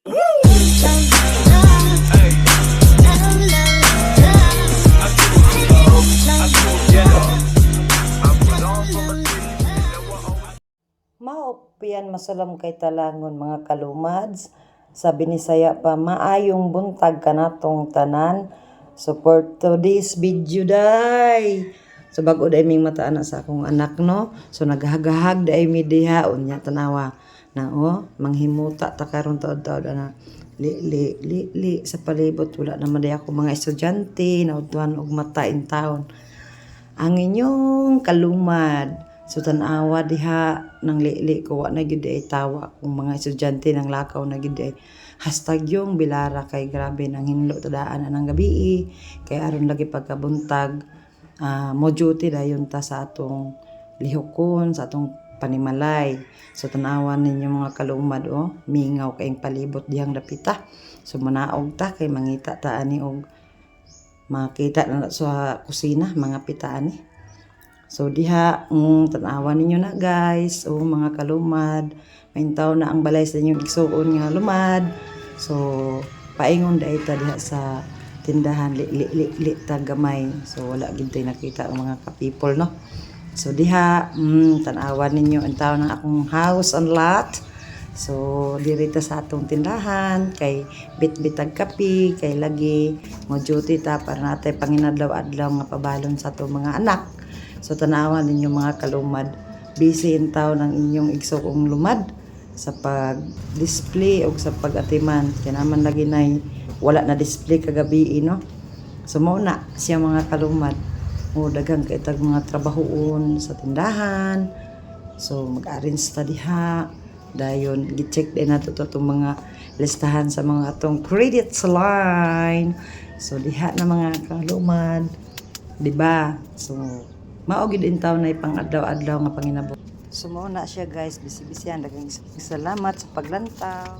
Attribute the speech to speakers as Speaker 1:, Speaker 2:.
Speaker 1: Maopian masalam kay talangon mga kalumads. Sabi ni Saya pa, maayong buntag kanatong tanan. So for today's video day. So bago day ming mataan sa akong anak no. So naghagahag day mi diha unya tanawa na manghimuta ta karon taud-taud na li sa palibot wala naman day ako mga estudyante na udwan og mata in town. Ang inyong kalumad. So tanawa diha nang li ko wa na gyud ay tawa kung mga estudyante nang lakaw na gyud ay hashtag yung bilara kay grabe nang hinlo tadaan nang gabi kay aron lagi pagkabuntag mo duty dayon ta sa atong lihokon sa atong panimalay. So tanawa ninyo mga kalumad mingaw kayong palibot dihang dapita. So manaog ta kay mangita ta ani og makita na sa kusina mga pita ani. So diha tanawa ninyo na guys mga kalumad maintaw na ang balay sa inyong igsuon nga lumad. So paingon dai ta diha sa tindahan li ta gamay. So wala gid tay nakita ang mga ka-people no. So diha tanawa ninyo ang taw ng akong house and lot. So diri ta sa atong tindahan kay bit-bitag kapi kay lagi mo duty ta para natay panginadlaw-adlaw nga pabalon sa atong mga anak. So tanawa ninyo mga kalumad, busy in town ng inyong igsuong lumad sa pag-display o sa pag-atiman. Kaya naman lagi na wala na display kagabi no. So mauna siya mga kalumad, dagang kaitag mga trabahoon sa tindahan. So mag-arrange ta diha. Dayon gi-check din nato itong mga listahan sa mga atong credit line. So diha na mga kalumad, diba? So mao gid intaw na pang adlaw-adlaw nga panginabot. So mao na siya guys, bisi-bisihan daghang salamat sa paglantaw.